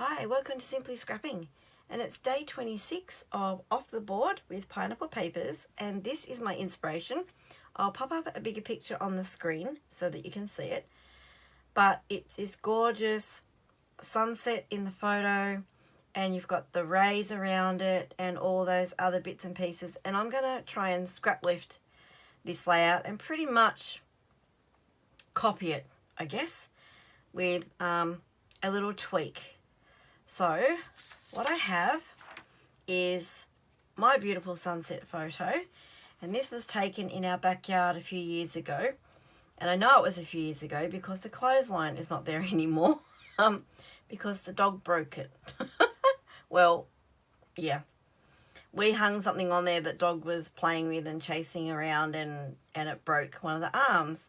Hi, welcome to Simply Scrapping, and it's day 26 of Off the Board with Pineapple Papers, and this is my inspiration. I'll pop up a bigger picture on the screen so that you can see it, but it's this gorgeous sunset in the photo, and you've got the rays around it and all those other bits and pieces, and I'm going to try and scrap lift this layout and pretty much copy it, I guess, with a little tweak. So what I have is my beautiful sunset photo, and this was taken in our backyard a few years ago, and I know it was a few years ago because the clothesline is not there anymore because the dog broke it. Well, yeah, we hung something on there that dog was playing with and chasing around, and it broke one of the arms.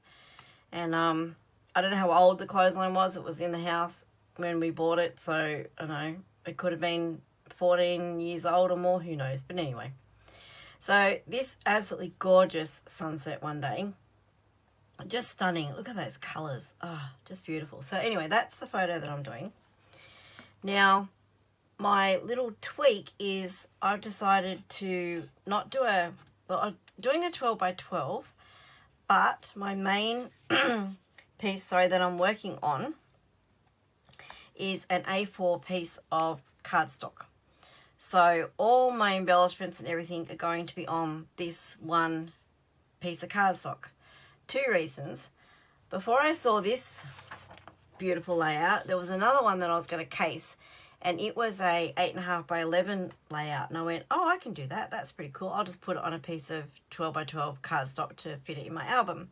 And I don't know how old the clothesline was. It was in the house when we bought it, so I don't know, it could have been 14 years old or more, who knows. But anyway, so this absolutely gorgeous sunset one day, just stunning. Look at those colors. Oh, just beautiful. So anyway, that's the photo that I'm doing. Now my little tweak is I've decided to not do I'm doing a 12 by 12, but my main piece, that I'm working on is an A4 piece of cardstock. So all my embellishments and everything are going to be on this one piece of cardstock. Two reasons. Before I saw this beautiful layout, there was another one that I was going to case, and it was a 8.5 by 11 layout, and I went, oh, I can do that. That's pretty cool. I'll just put it on a piece of 12 by 12 cardstock to fit it in my album.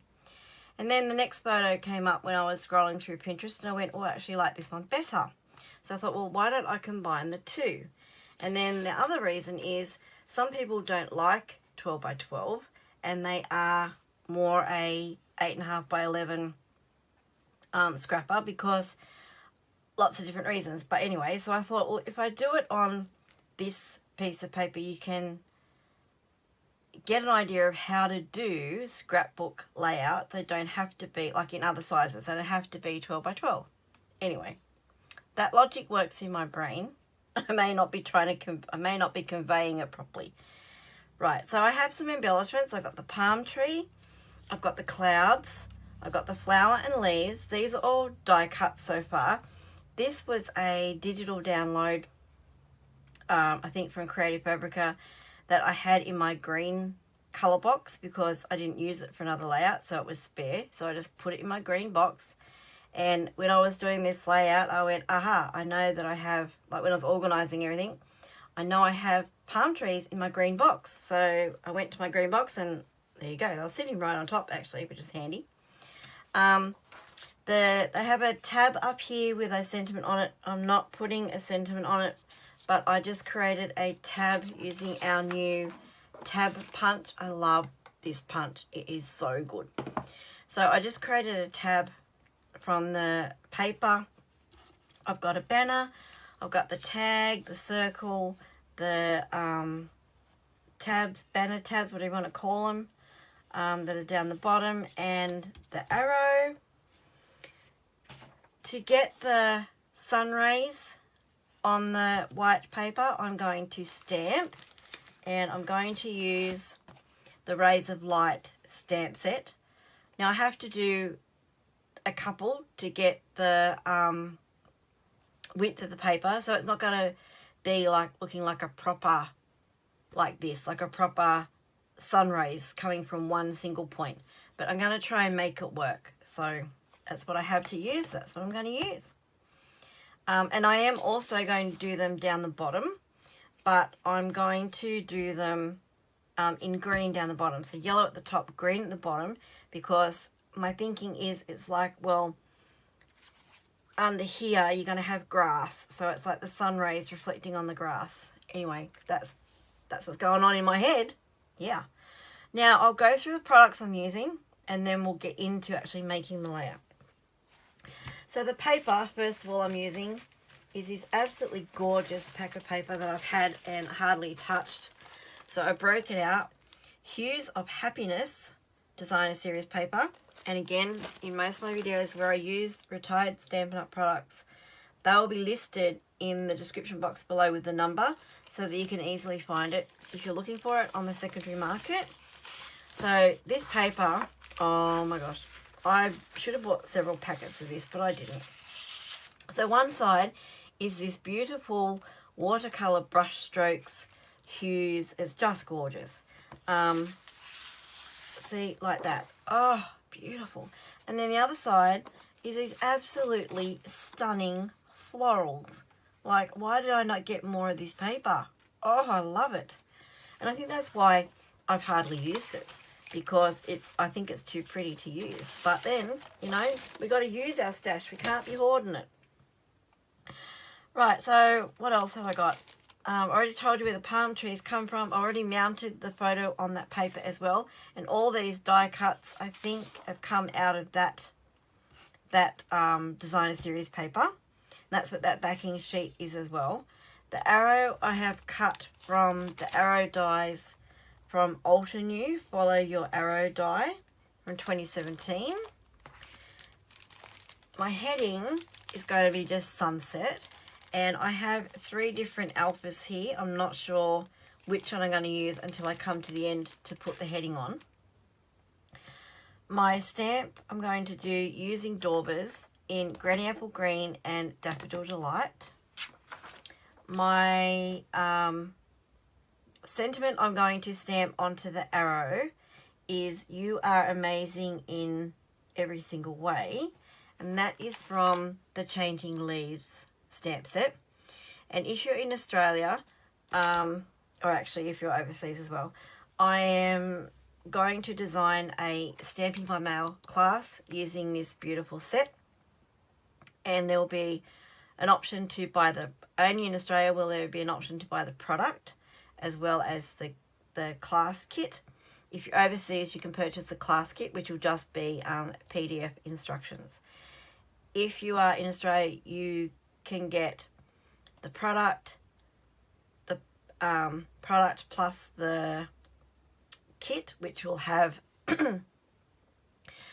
And then the next photo came up when I was scrolling through Pinterest, and I went, oh, I actually like this one better. So I thought, well, why don't I combine the two? And then the other reason is some people don't like 12 by 12, and they are more a 8.5 by 11 scrapper, because lots of different reasons. But anyway, so I thought, well, if I do it on this piece of paper, you can get an idea of how to do scrapbook layouts. They don't have to be like in other sizes. They don't have to be 12 by 12. Anyway, that logic works in my brain. I may not be conveying it properly. Right, so I have some embellishments. I've got the palm tree, I've got the clouds, I've got the flower and leaves. These are all die cuts so far. This was a digital download, I think from Creative Fabrica, that I had in my green colour box because I didn't use it for another layout, so it was spare. So I just put it in my green box. And when I was doing this layout, I went, aha, I know that I have, like when I was organising everything, I know I have palm trees in my green box. So I went to my green box, and there you go. They were sitting right on top actually, which is handy. They have a tab up here with a sentiment on it. I'm not putting a sentiment on it, but I just created a tab using our new tab punch. I love this punch. It is so good. So I just created a tab from the paper. I've got a banner. I've got the tag, the circle, the tabs, banner tabs, whatever you want to call them, that are down the bottom, and the arrow. To get the sun rays on the white paper, I'm going to stamp, and I'm going to use the Rays of Light stamp set. Now I have to do a couple to get the width of the paper, so it's not going to be like looking like a proper, like this, like a proper sun rays coming from one single point. But I'm going to try and make it work. So that's what I have to use. That's what I'm going to use. And I am also going to do them down the bottom, but I'm going to do them in green down the bottom. So yellow at the top, green at the bottom, because my thinking is it's like, well, under here you're going to have grass. So it's like the sun rays reflecting on the grass. Anyway, that's what's going on in my head. Yeah. Now I'll go through the products I'm using, and then we'll get into actually making the layout. So the paper, first of all, I'm using is this absolutely gorgeous pack of paper that I've had and hardly touched. So I broke it out. Hues of Happiness Designer Series paper. And again, in most of my videos where I use retired Stampin' Up! Products, They will be listed in the description box below with the number so that you can easily find it if you're looking for it on the secondary market. So this paper, oh my gosh, I should have bought several packets of this, but I didn't. So one side is this beautiful watercolor brush strokes Hues. It's just gorgeous. See, like that. Oh, beautiful. And then the other side is these absolutely stunning florals. Like, why did I not get more of this paper? Oh, I love it. And I think that's why I've hardly used it, because I think it's too pretty to use. But then, you know, we got to use our stash. We can't be hoarding it. Right, so what else have I got? I already told you where the palm trees come from. I already mounted the photo on that paper as well. And all these die cuts, I think, have come out of that designer series paper. And that's what that backing sheet is as well. The arrow I have cut from the arrow dies from Altenew, Follow Your Arrow die from 2017. My heading is going to be just sunset. And I have 3 different alphas here. I'm not sure which one I'm going to use until I come to the end to put the heading on. My stamp I'm going to do using daubers in Granny Apple Green and Daffodil Delight. My sentiment I'm going to stamp onto the arrow is You Are Amazing in Every Single Way. And that is from the Changing Leaves stamp set. And if you're in Australia, or actually if you're overseas as well, I am going to design a Stamping by Mail class using this beautiful set. And there will be an option to buy only in Australia will there be an option to buy the product as well as the class kit. If you're overseas, you can purchase the class kit, which will just be PDF instructions. If you are in Australia, you can get the product plus the kit, which will have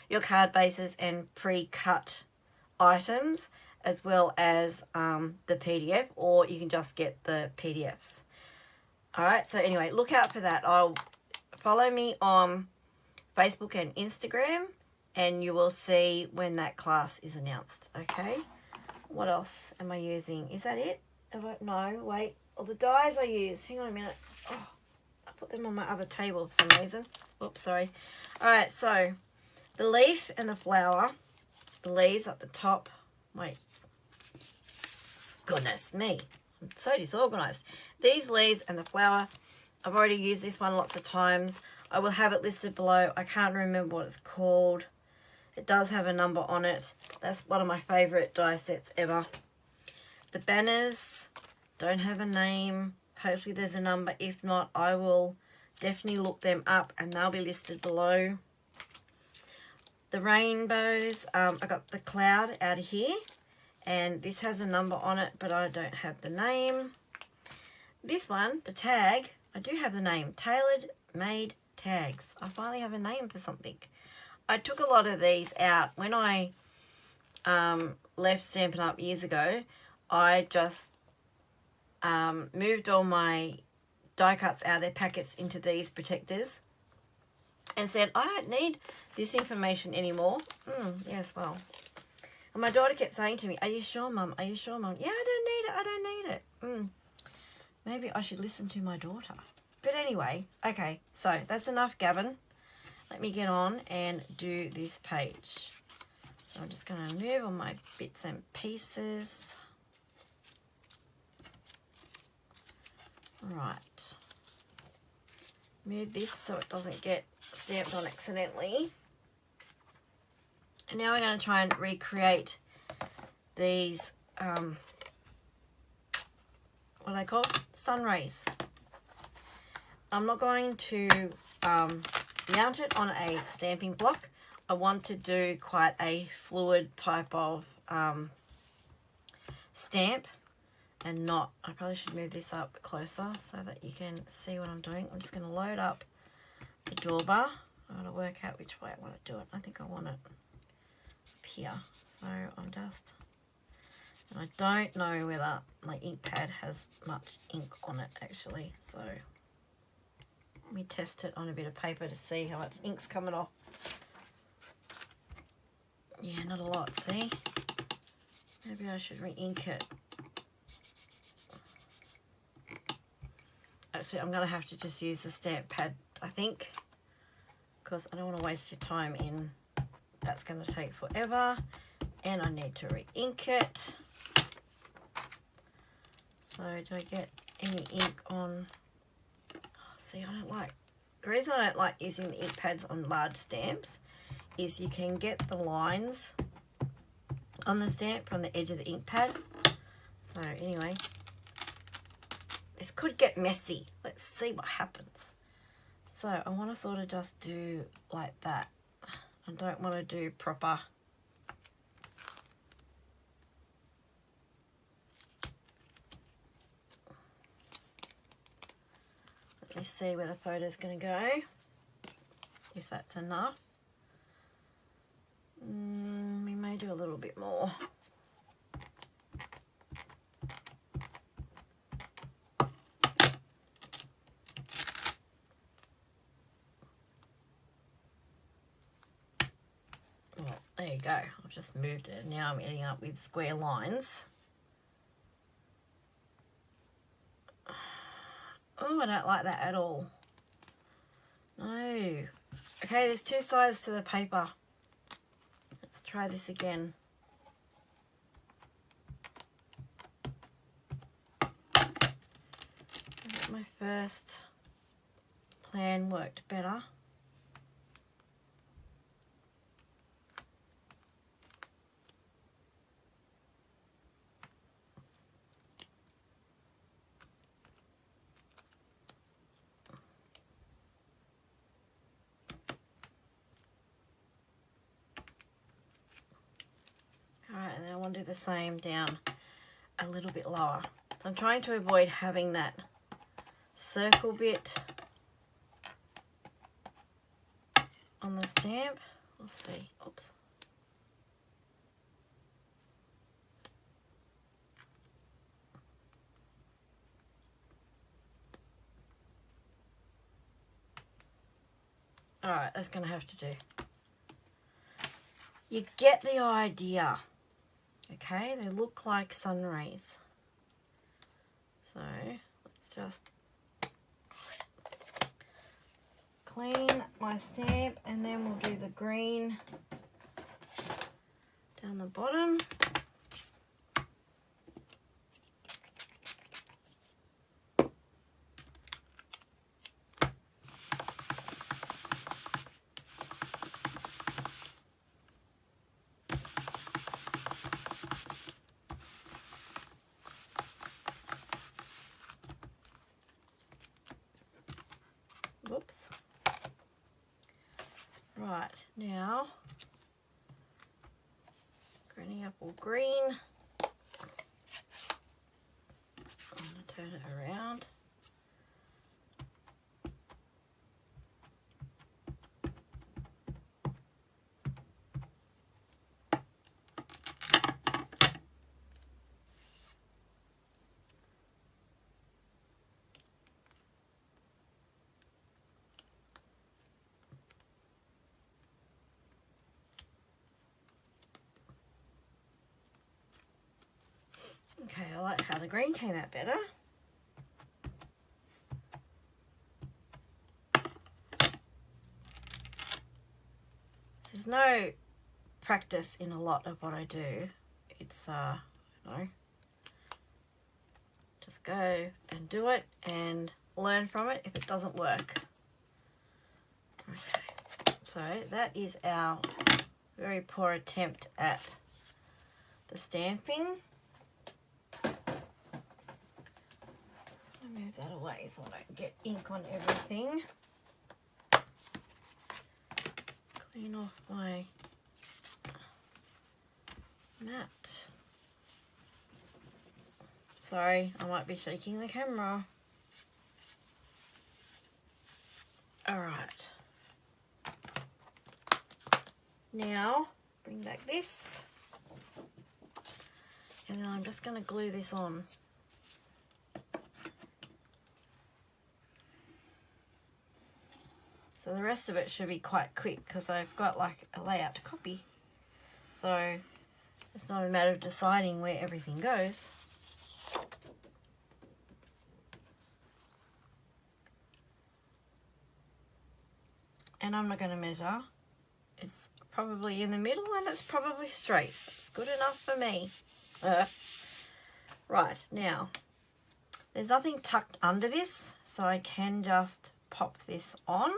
your card bases and pre-cut items, as well as the PDF, or you can just get the PDFs. Alright, so anyway, look out for that. I'll follow me on Facebook and Instagram, and you will see when that class is announced. Okay, what else am I using? Is that it? No, wait. Oh, the dies I used. Hang on a minute. Oh, I put them on my other table for some reason. Oops, sorry. Alright, so the leaf and the flower. The leaves at the top. Wait. Goodness me. I'm so disorganized. These leaves and the flower, I've already used this one lots of times. I will have it listed below. I can't remember what it's called. It does have a number on it. That's one of my favorite die sets ever. The banners don't have a name. Hopefully there's a number. If not, I will definitely look them up and they'll be listed below. The rainbows, I got the cloud out of here. And this has a number on it, but I don't have the name. This one, the tag, I do have the name. Tailored Made Tags. I finally have a name for something. I took a lot of these out. When I left Stampin' Up! Years ago, I just moved all my die cuts out of their packets into these protectors and said, I don't need this information anymore. Yes, well. And my daughter kept saying to me, are you sure, Mum? Are you sure, Mum? Yeah, I don't need it. I don't need it. Maybe I should listen to my daughter. But anyway, okay, so that's enough gabbing. Let me get on and do this page. So I'm just going to move all my bits and pieces. Right. Move this so it doesn't get stamped on accidentally. And now we're going to try and recreate these, what are they called? Sun rays. I'm not going to mount it on a stamping block. I want to do quite a fluid type of stamp and not, I probably should move this up closer so that you can see what I'm doing. I'm just going to load up the dauber. I want to work out which way I want to do it. I think I want it up here. So I'm just I don't know whether my ink pad has much ink on it actually, so let me test it on a bit of paper to see how much ink's coming off. Yeah, not a lot, see? Maybe I should re-ink it. Actually, I'm going to have to just use the stamp pad, I think, because I don't want to waste your time in. That's going to take forever, and I need to re-ink it. So do I get any ink on? Oh, see, I don't like, the reason I don't like using the ink pads on large stamps is you can get the lines on the stamp from the edge of the ink pad. So anyway, this could get messy. Let's see what happens. So I want to sort of just do like that. I don't want to do proper. Let me see where the photo's going to go, if that's enough. We may do a little bit more. Well, there you go. I've just moved it. Now I'm ending up with square lines. Oh, I don't like that at all. No. Okay, there's two sides to the paper. Let's try this again. My first plan worked better. Alright, and then I want to do the same down a little bit lower. So I'm trying to avoid having that circle bit on the stamp. We'll see. Oops. Alright, that's going to have to do. You get the idea. Okay, they look like sun rays. So let's just clean my stamp and then we'll do the green down the bottom. Whoops. Right, now, granny apple green. I'm going to turn it around. Okay, I like how the green came out better. There's no practice in a lot of what I do. It's, you know, just go and do it and learn from it if it doesn't work. Okay, so that is our very poor attempt at the stamping. I'll move that away so I don't get ink on everything. Clean off my mat. Sorry, I might be shaking the camera. Alright. Now, bring back this. And then I'm just going to glue this on. So the rest of it should be quite quick because I've got like a layout to copy. So it's not a matter of deciding where everything goes. And I'm not going to measure. It's probably in the middle and it's probably straight. It's good enough for me. Right, now, there's nothing tucked under this, so I can just pop this on.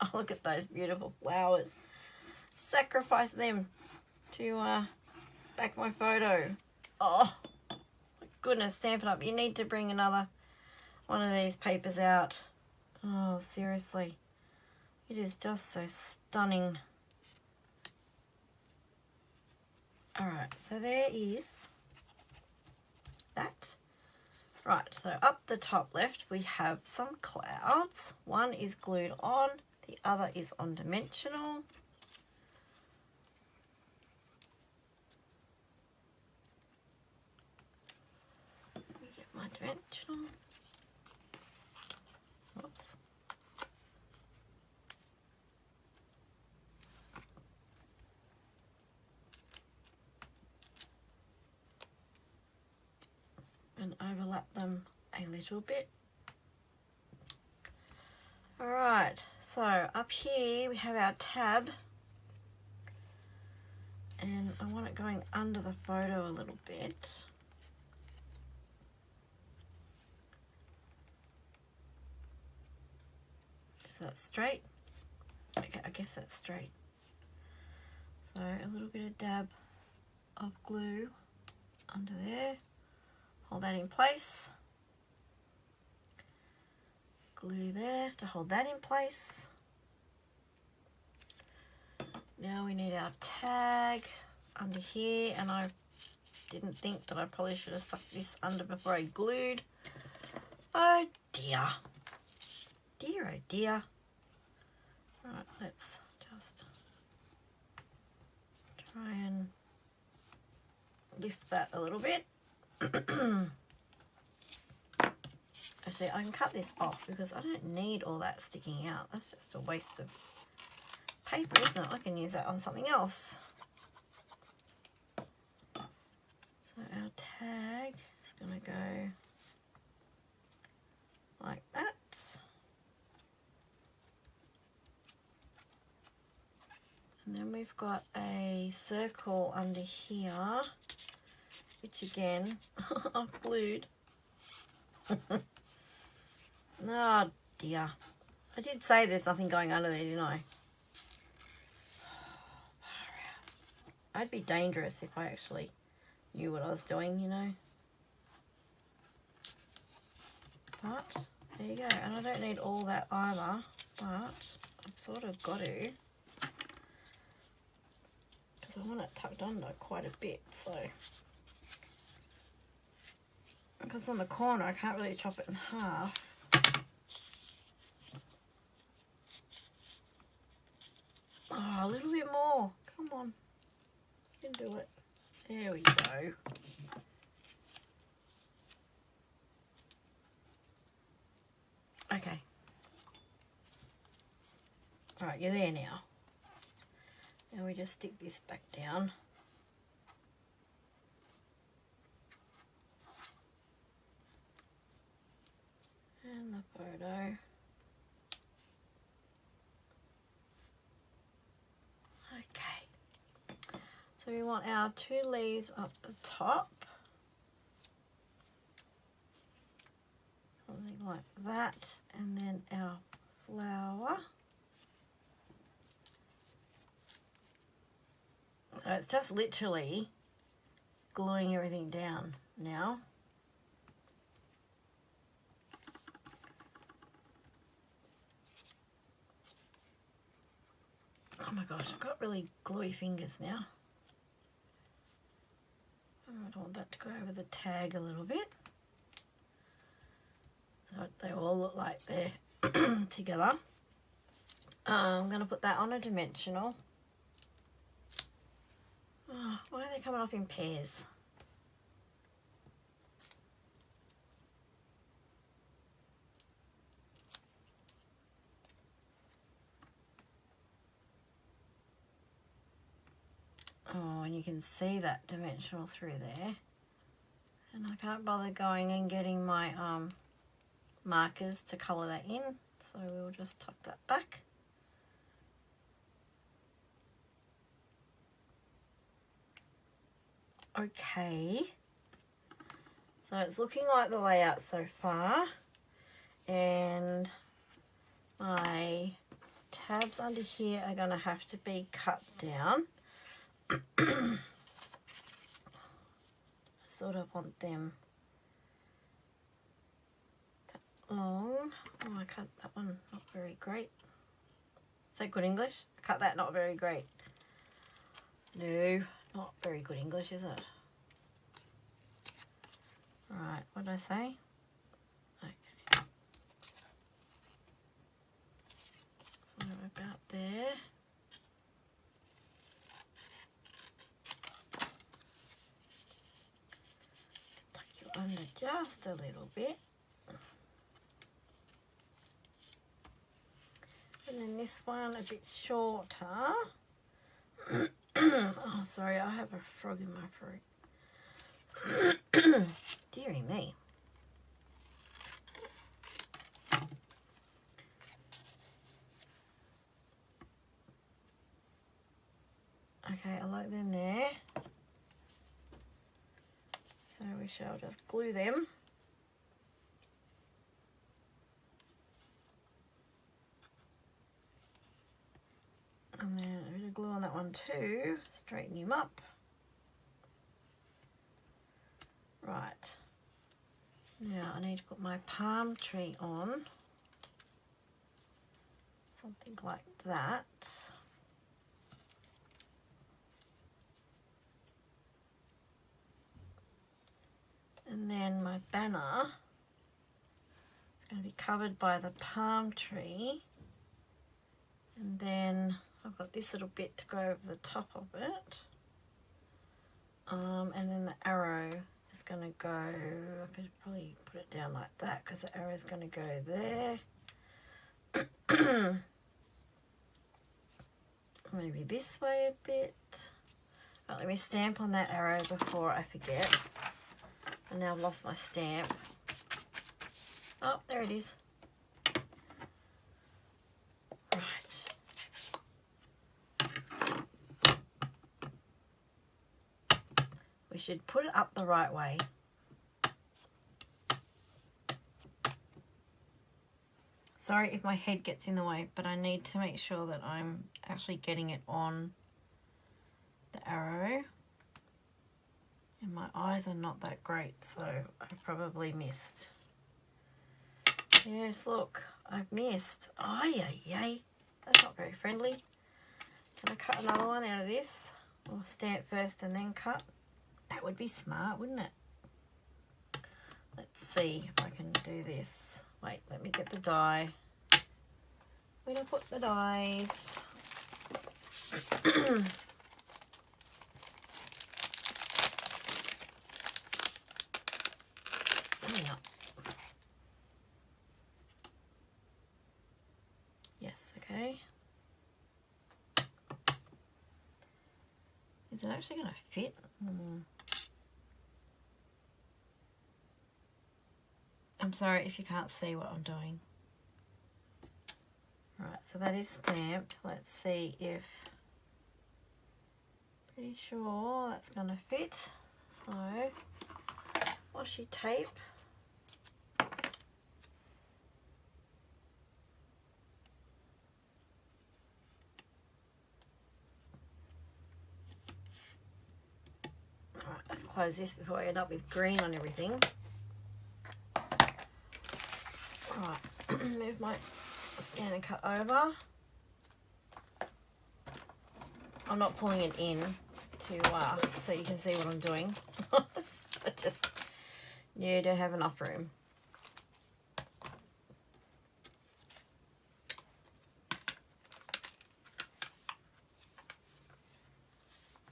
Oh, look at those beautiful flowers. Sacrifice them to back my photo. Oh, my goodness, Stamp It Up. You need to bring another one of these papers out. Oh, seriously. It is just so stunning. Alright, so there is that. Right, so up the top left we have some clouds. One is glued on, the other is on dimensional. Let me get my dimensional. Oops. And overlap them a little bit. Alright, so up here we have our tab, and I want it going under the photo a little bit. Is that straight? Okay, I guess that's straight. So a little bit of dab of glue under there. Hold that in place. Glue there to hold that in place. Now we need our tag under here, and I didn't think that I probably should have stuck this under before I glued. Oh dear. Dear, oh dear. Right, let's just try and lift that a little bit. Actually, I can cut this off because I don't need all that sticking out. That's just a waste of paper, isn't it? I can use that on something else. So our tag is going to go like that. And then we've got a circle under here, which again, I've glued. Oh dear. I did say there's nothing going under there, didn't I? I'd be dangerous if I actually knew what I was doing, you know. But there you go. And I don't need all that either, but I've sort of got to, because I want it tucked under quite a bit, so. Because on the corner I can't really chop it in half. Oh, a little bit more. Come on. You can do it. There we go. Okay. Alright, you're there now. Now we just stick this back down. And the photo. Okay. So we want our two leaves up the top. Something like that. And then our flower. So it's just literally gluing everything down now. Oh my gosh, I've got really gluey fingers now. I want that to go over the tag a little bit. So they all look like they're together. I'm going to put that on a dimensional. they're coming off in pairs. Oh, and you can see that dimensional through there. And I can't bother going and getting my markers to colour that in, so we'll just tuck that back. Okay, so it's looking like the layout so far, and my tabs under here are going to have to be cut down. I sort of want them that long. Oh, I cut that one not very great. Is that good English? I cut that not very great. No, not very good English, is it? Right, what did I say? Okay. So about there. Tuck you under just a little bit. And then this one a bit shorter. Oh, sorry, I have a frog in my throat. Dearie me. Okay, I like them there. So we shall just glue them. And then a bit of glue on that one too. Straighten him up. Right. Now I need to put my palm tree on. Something like that. And then my banner is going to be covered by the palm tree. And then I've got this little bit to go over the top of it. And then the arrow is going to go, I could probably put it down like that because the arrow is going to go there. Maybe this way a bit. Right, let me stamp on that arrow before I forget. And now I've lost my stamp. Oh, there it is. Right. We should put it up the right way. Sorry if my head gets in the way, but I need to make sure that I'm actually getting it on the arrow. And my eyes are not that great, so I probably missed. Yes, look, I've missed. Ay, ay, ay. That's not very friendly. Can I cut another one out of this? Or stamp first and then cut? That would be smart, wouldn't it? Let's see if I can do this. Wait, let me get the die. Where do I put the dies? Yeah. Yes, okay. Is it actually going to fit? I'm sorry if you can't see what I'm doing. Right, so that is stamped. Let's see if... Pretty sure that's going to fit. So, washi tape. Alright, let's close this before I end up with green on everything. Alright, move my scan and cut over. I'm not pulling it in to so you can see what I'm doing. I just don't have enough room.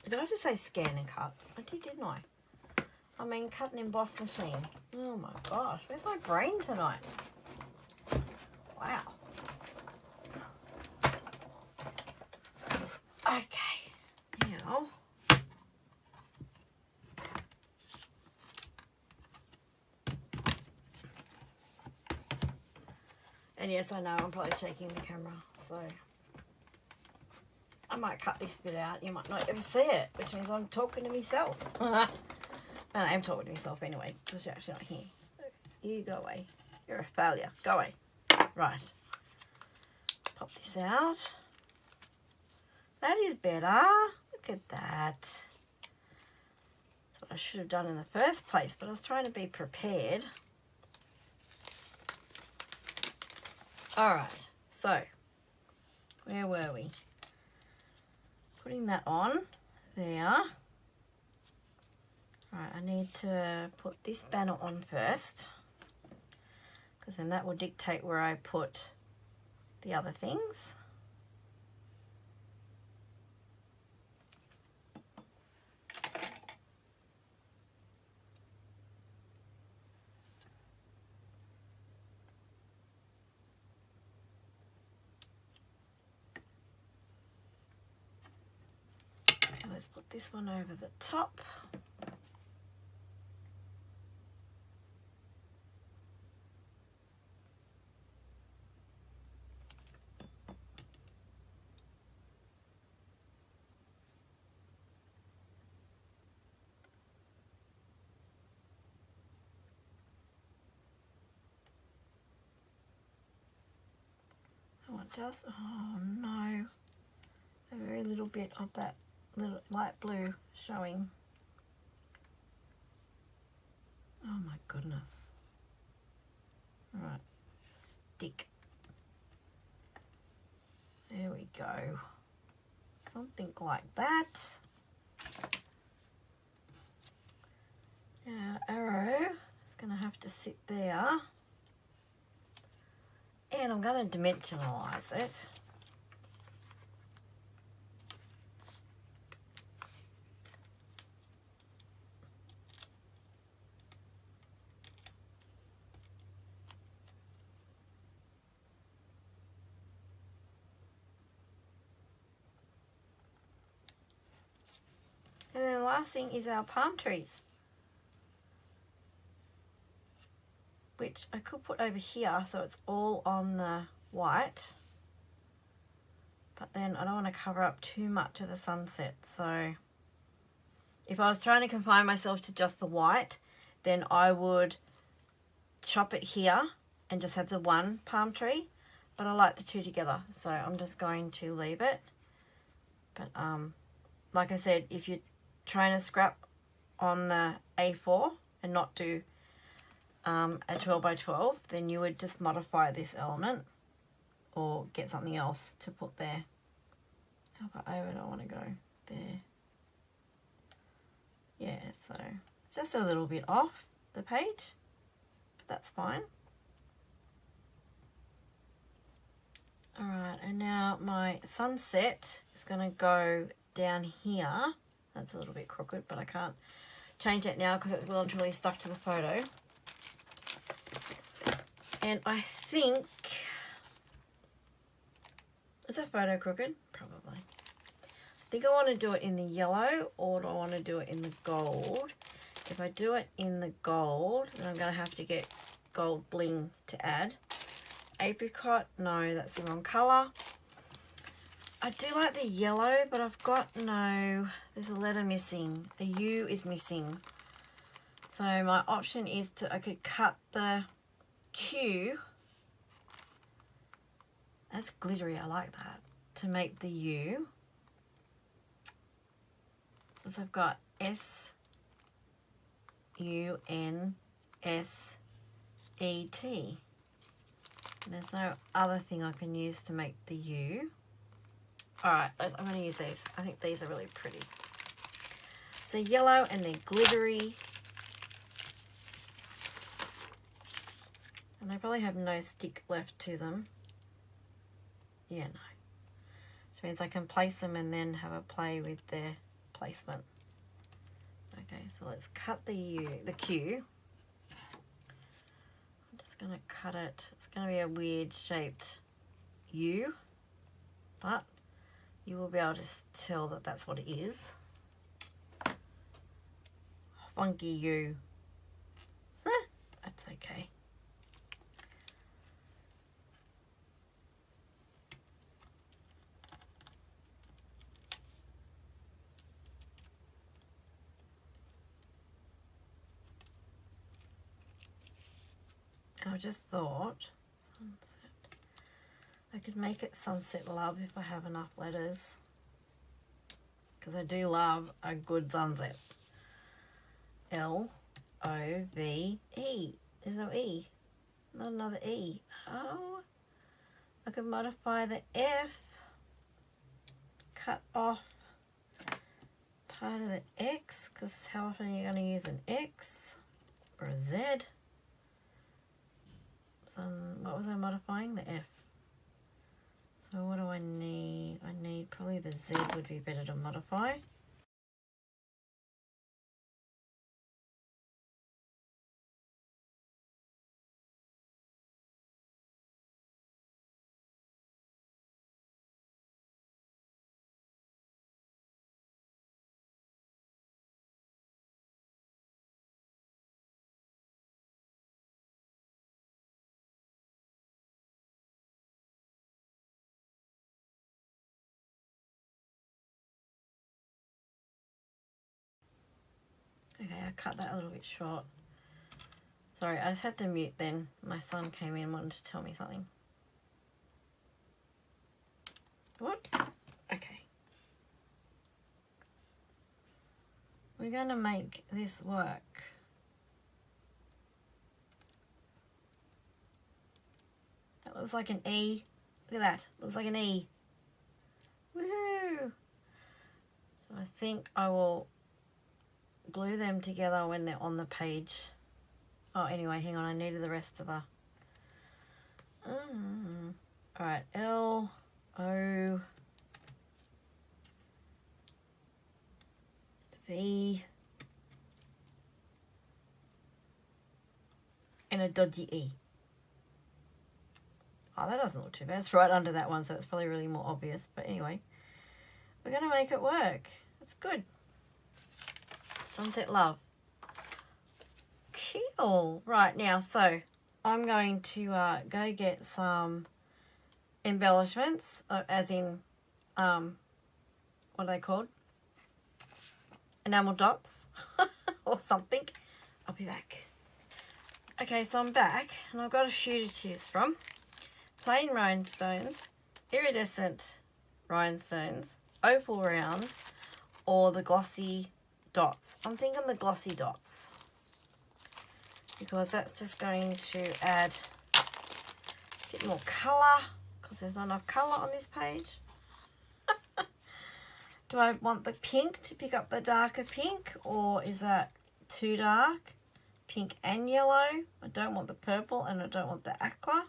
Did I just say scan and cut? I did, didn't I? I mean, cut and emboss machine. Oh my gosh, where's my brain tonight? Wow. Okay, now. And yes, I know I'm probably shaking the camera, so I might cut this bit out. You might not ever see it, which means I'm talking to myself. And I am talking to myself anyway, because you're actually not here. You go away. You're a failure. Go away. Right. Pop this out. That is better. Look at that. That's what I should have done in the first place, but I was trying to be prepared. Alright, so where were we? Putting that on there. Right, I need to put this banner on first, because then that will dictate where I put the other things. Let's put this one over the top. I want just, oh no, a very little bit of that little light blue showing. Oh my goodness. All right, stick. There we go. Something like that. Now arrow is going to have to sit there. And I'm going to dimensionalize it. And then the last thing is our palm trees, which I could put over here so it's all on the white, but then I don't want to cover up too much of the sunset. So if I was trying to confine myself to just the white, then I would chop it here and just have the one palm tree, but I like the two together, so I'm just going to leave it. But like I said, if you're trying to scrap on the A4 and not do a 12 by 12, then you would just modify this element or get something else to put there. How far over do I want to go? There. Yeah, so it's just a little bit off the page, but that's fine. Alright, and now my sunset is going to go down here. That's a little bit crooked, but I can't change it now because it's well and truly stuck to the photo. And I think, is that photo crooked? Probably. I think I want to do it in the yellow, or do I want to do it in the gold? If I do it in the gold, then I'm going to have to get gold bling to add. Apricot, no, that's the wrong colour. I do like the yellow, but I've got no, there's a letter missing. A U is missing. So my option is I could cut the Q. That's glittery, I like that. To make the U. So I've got S-U-N-S-E-T. There's no other thing I can use to make the U. Alright, I'm going to use these. I think these are really pretty. So yellow and they're glittery. And they probably have no stick left to them. Yeah, no. Which means I can place them and then have a play with their placement. Okay, so let's cut the Q. I'm just going to cut it. It's going to be a weird shaped U, but you will be able to tell that that's what it is. Funky U. That's okay. I just thought sunset. I could make it Sunset Love if I have enough letters, because I do love a good sunset. L-O-V-E. There's no E. Not another E. Oh, I could modify the F. Cut off part of the X, because how often are you going to use an X or a Z? So what was I modifying? The F. So what do I need? I need probably the Z would be better to modify. Okay, I cut that a little bit short. Sorry, I just had to mute then. My son came in and wanted to tell me something. Whoops. Okay. We're going to make this work. That looks like an E. Look at that. Looks like an E. Woohoo! So I think I will glue them together when they're on the page. Oh, anyway, hang on. I needed the rest of the... Alright, L, O, V, and a dodgy E. Oh, that doesn't look too bad. It's right under that one, so it's probably really more obvious. But anyway, we're going to make it work. It's good. Sunset Love. Cool. Right, now, so I'm going to go get some embellishments, as in, what are they called? Enamel dots or something. I'll be back. Okay, so I'm back, and I've got a shoe to choose from. Plain rhinestones, iridescent rhinestones, opal rounds, or the glossy dots. I'm thinking the glossy dots, because that's just going to add a bit more colour, because there's not enough colour on this page. Do I want the pink to pick up the darker pink, or is that too dark? Pink and yellow. I don't want the purple, and I don't want the aqua.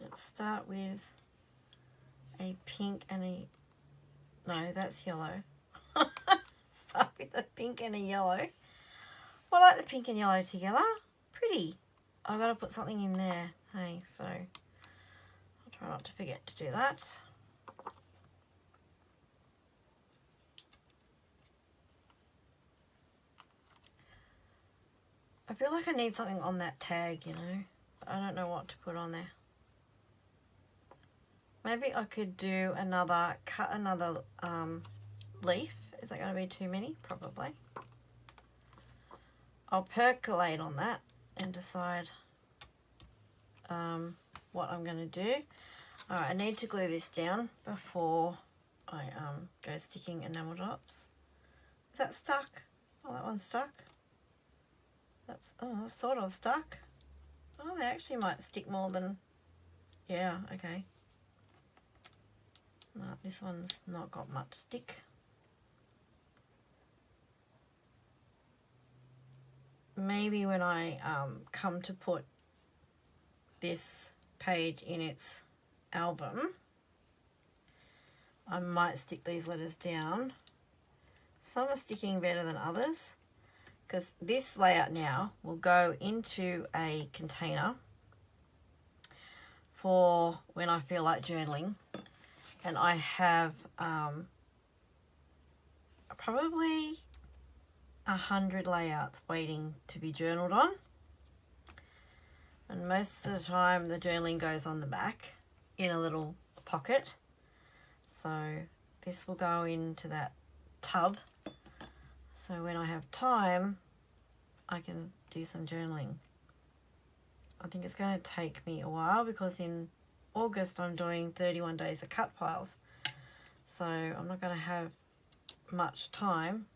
Let's start with a pink and a... No, that's yellow. Start with a pink and a yellow. I like the pink and yellow together. Pretty. I've got to put something in there. Hey, so I'll try not to forget to do that. I feel like I need something on that tag, you know. But I don't know what to put on there. Maybe I could do another, cut another leaf. Is that going to be too many? Probably. I'll percolate on that and decide what I'm going to do. Alright, I need to glue this down before I go sticking enamel dots. Is that stuck? Oh, that one's stuck. That's, oh, sort of stuck. Oh, they actually might stick more than... Yeah, okay. No, this one's not got much stick. Maybe when I come to put this page in its album, I might stick these letters down. Some are sticking better than others, because this layout now will go into a container for when I feel like journaling. And I have probably 100 layouts waiting to be journaled on. And most of the time the journaling goes on the back in a little pocket. So this will go into that tub. So when I have time, I can do some journaling. I think it's going to take me a while because in August I'm doing 31 days of cut files. So I'm not going to have much time.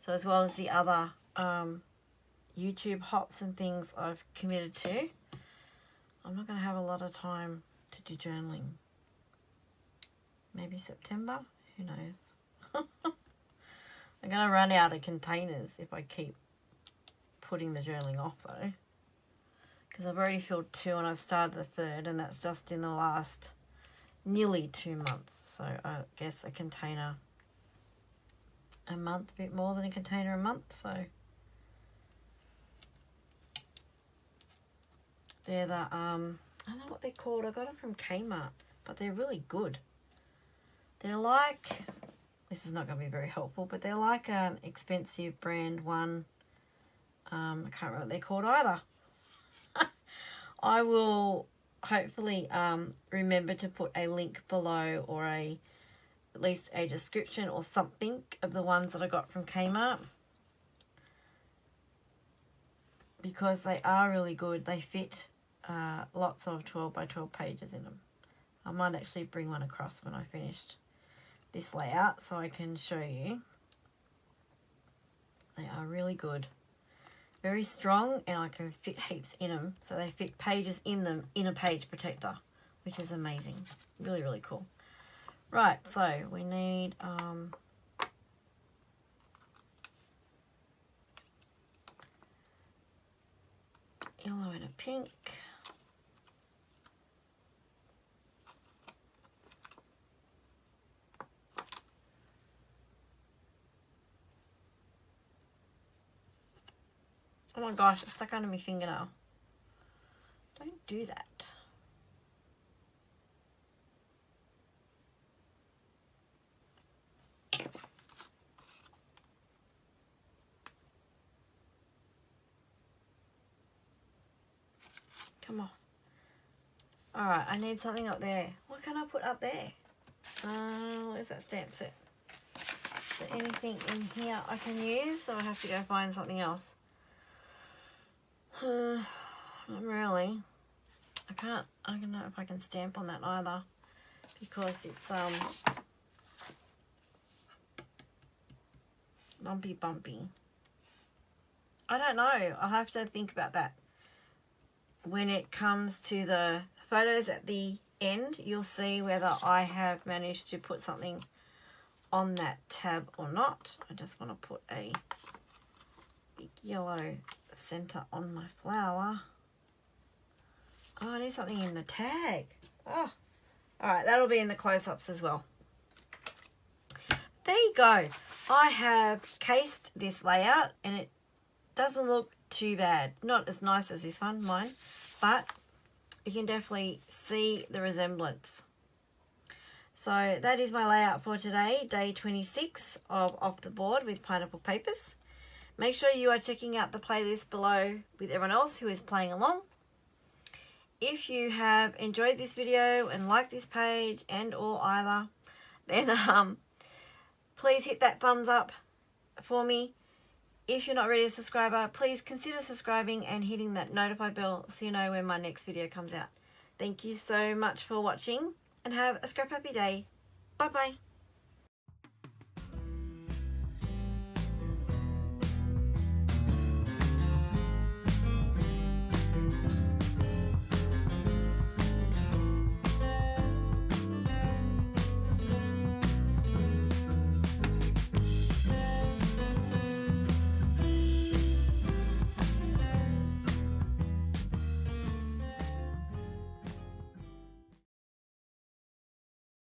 So as well as the other YouTube hops and things I've committed to, I'm not going to have a lot of time to do journaling. Maybe September? Who knows? I'm going to run out of containers if I keep putting the journaling off though. Because I've already filled 2 and I've started the 3rd, and that's just in the last nearly 2 months. So I guess a container a month, a bit more than a container a month. So they're the, I don't know what they're called. I got them from Kmart, but they're really good. They're like, this is not going to be very helpful, but they're like an expensive brand one. I can't remember what they're called either. I will hopefully remember to put a link below, or at least a description or something of the ones that I got from Kmart, because they are really good. They fit lots of 12 by 12 pages in them. I might actually bring one across when I finished this layout so I can show you. They are really good. Very strong, and I can fit heaps in them. So they fit pages in them in a page protector, which is amazing. Really, really cool. Right, so we need yellow and a pink. Oh my gosh, it's stuck under my fingernail. Don't do that. Come on. Alright, I need something up there. What can I put up there? Where's that stamp set? Is there anything in here I can use, so I have to go find something else? Not really. I don't know if I can stamp on that either, because it's lumpy bumpy. I don't know. I'll have to think about that. When it comes to the photos at the end, you'll see whether I have managed to put something on that tab or not. I just want to put a big yellow center on my flower. Oh, I need something in the tag. Oh, all right, that'll be in the close-ups as well. There you go. I have cased this layout, and it doesn't look too bad. Not as nice as this one, mine, but you can definitely see the resemblance. So that is my layout for today, day 26 of Off the Board with Pineapple Papers. Make sure you are checking out the playlist below with everyone else who is playing along. If you have enjoyed this video and liked this page and or either, then please hit that thumbs up for me. If you're not already a subscriber, please consider subscribing and hitting that notify bell so you know when my next video comes out. Thank you so much for watching, and have a scrap happy day. Bye bye.